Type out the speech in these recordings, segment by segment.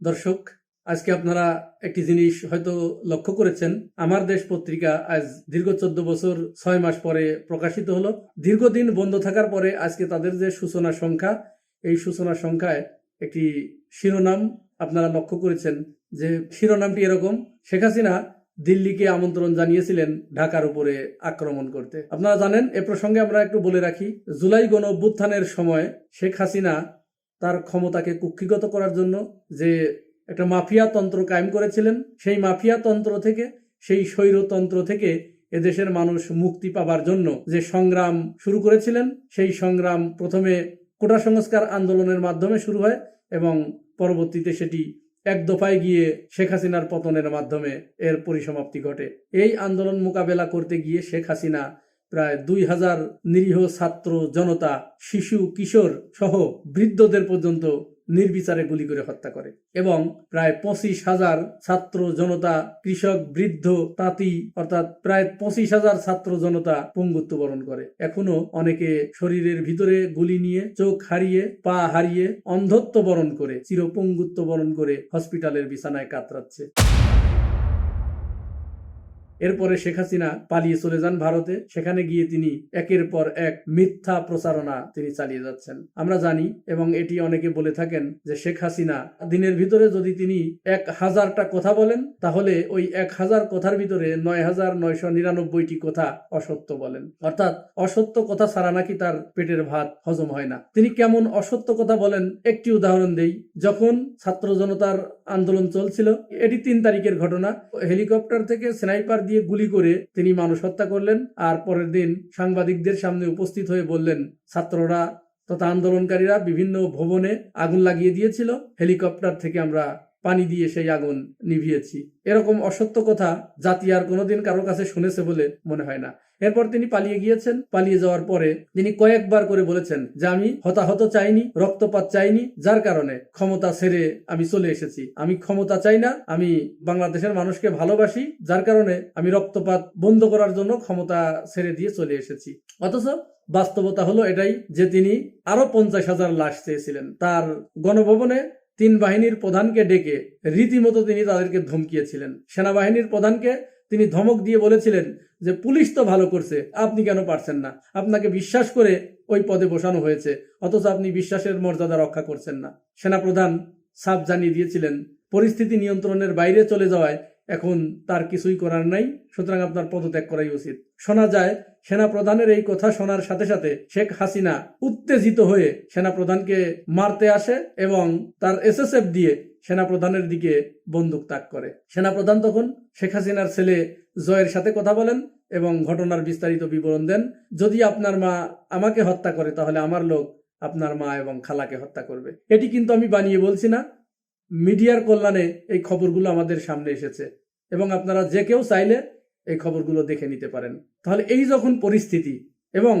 দর্শক, আজকে আপনারা একটি জিনিস হয়তো লক্ষ্য করেছেন। আমার দেশ পত্রিকা আজ দীর্ঘ 14 বছর 6 মাস পরে প্রকাশিত হলো। দীর্ঘদিন বন্ধ থাকার পরে আজকে তাদের যে সূচনা সংখ্যা, এই সূচনা সংখ্যায় একটি শিরোনাম আপনারা লক্ষ্য করেছেন, যে শিরোনামটি এরকম: শেখ হাসিনা দিল্লিকে আমন্ত্রণ জানিয়েছিলেন ঢাকার উপরে আক্রমণ করতে। আপনারা জানেন, এ প্রসঙ্গে আমরা একটু বলে রাখি, জুলাই গণ অভ্যুত্থানের সময় শেখ হাসিনা তার ক্ষমতাকে কুক্ষিগত করার জন্য যে একটা মাফিয়া তন্ত্র কায়েম করেছিলেন, সেই মাফিয়া তন্ত্র থেকে, সেই স্বৈরতন্ত্র থেকে এদেশের মানুষ মুক্তি পাবার জন্য যে সংগ্রাম শুরু করেছিলেন, সেই সংগ্রাম প্রথমে কোটা সংস্কার আন্দোলনের মাধ্যমে শুরু হয় এবং পরবর্তীতে সেটি এক দফায় গিয়ে শেখ হাসিনার পতনের মাধ্যমে এর পরিসমাপ্তি ঘটে। এই আন্দোলন মোকাবেলা করতে গিয়ে শেখ হাসিনা প্রায় 2000 নিরীহ ছাত্র জনতা, শিশু, কিশোর সহ বৃদ্ধদের পর্যন্ত নির্বিচারে গুলি করে হত্যা করে এবং প্রায় 25,000 ছাত্র জনতা, কৃষক, বৃদ্ধ, তাঁতি, অর্থাৎ প্রায় 25,000 ছাত্র জনতা পঙ্গুত্ব বরণ করে। এখনো অনেকে শরীরের ভিতরে গুলি নিয়ে, চোখ হারিয়ে, পা হারিয়ে, অন্ধত্ব বরণ করে, চিরপঙ্গুত্ব বরণ করে হসপিটালের বিছানায় কাতরাচ্ছে। এরপরে শেখ হাসিনা পালিয়ে চলে যান ভারতে। সেখানে গিয়ে তিনি একের পর এক মিথ্যা প্রচারণা তিনি চালিয়ে যাচ্ছেন। আমরা জানি, এবং এটি অনেকে বলে থাকেন, যে শেখ হাসিনা দিনের ভিতরে যদি তিনি 1000টা কথা বলেন, তাহলে ওই 1000 কথার ভিতরে 9999টি কথা অসত্য বলেন। অর্থাৎ অসত্য কথা ছাড়া নাকি তার পেটের ভাত হজম হয় না। তিনি কেমন অসত্য কথা বলেন, একটি উদাহরণ দেই। যখন ছাত্র জনতার আন্দোলন চলছিল, এটি 3 তারিখের ঘটনা, হেলিকপ্টার থেকে স্নাইপার দিয়ে গুলি করে তিনি মানুষ হত্যা করলেন। আর পরের দিন সাংবাদিকদের সামনে উপস্থিত হয়ে বললেন, ছাত্ররা তথা আন্দোলনকারীরা বিভিন্ন ভবনে আগুন লাগিয়ে দিয়েছিল, হেলিকপ্টার থেকে আমরা পানি দিয়ে সেই আগুন নিভিয়েছি। এরকম অসত্য কথা জাতি আর কোনোদিন কারো কাছে শুনেছে বলে মনে হয় না। এরপর তিনি পালিয়ে গিয়েছেন। পালিয়ে যাওয়ার পরে তিনি কয়েকবার করে বলেছেন যে আমি হতাহত চাইনি, রক্তপাত চাইনি, যার কারণে ক্ষমতা ছেড়ে আমি চলে এসেছি। আমি ক্ষমতা চাই না, আমি বাংলাদেশের মানুষকে ভালোবাসি, যার কারণে আমি রক্তপাত বন্ধ করার জন্য ক্ষমতা ছেড়ে দিয়ে চলে এসেছি। অথচ বাস্তবতা হলো এটাই, যে তিনি আরো 50,000 লাশ চেয়েছিলেন। তার গণভবনে 3 বাহিনীর প্রধানকে ডেকে রীতিমতো তিনি তাদেরকে ধমকিয়েছিলেন। সেনাবাহিনীর প্রধানকে তিনি ধমক দিয়ে বলেছিলেন যে পুলিশ তো ভালো করছে, আপনি কেন পারছেন না? আপনাকে বিশ্বাস করে ওই পদে বসানো হয়েছে, অথচ আপনি বিশ্বাসের মর্যাদা রক্ষা করছেন না। সেনাপ্রধান সাফ জানিয়ে দিয়েছিলেন, পরিস্থিতি নিয়ন্ত্রণের বাইরে চলে যাওয়ায় এখন তার কিছুই করার নাই, সুতরাং আপনার পদত্যাগ করাই উচিত। শোনা যায়, সেনাপ্রধানের এই কথা শোনার সাথে সাথে শেখ হাসিনা উত্তেজিত হয়ে সেনাপ্রধানকে মারতে আসে এবং তার এসএসএফ দিয়ে সেনাপ্রধানের দিকে বন্দুক তাক করে। সেনাপ্রধান তখন শেখ হাসিনার ছেলে জয়ের সাথে কথা বলেন এবং ঘটনার বিস্তারিত বিবরণ দেন। যদি আপনার মা আমাকে হত্যা করে, তাহলে আমার লোক আপনার মা এবং খালাকে হত্যা করবে। এটি কিন্তু আমি বানিয়ে বলছি না, মিডিয়ার কল্যাণে এই খবরগুলো আমাদের সামনে এসেছে এবং আপনারা যে কেউ চাইলে এই খবরগুলো দেখে নিতে পারেন। তাহলে এই যখন পরিস্থিতি, এবং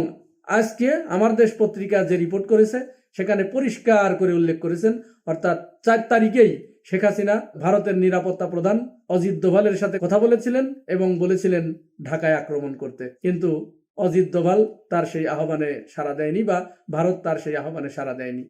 আজকে আমার দেশ পত্রিকা যে রিপোর্ট করেছে সেখানে পরিষ্কার করে উল্লেখ করেছেন, অর্থাৎ 4 তারিখেই শেখ হাসিনা ভারতের নিরাপত্তা প্রধান অজিত দোভালের সাথে কথা বলেছিলেন এবং বলেছিলেন ঢাকায় আক্রমণ করতে। কিন্তু অজিত দোভাল তার সেই আহ্বানে সাড়া দেয়নি, বা ভারত তার সেই আহ্বানে সাড়া দেয়নি।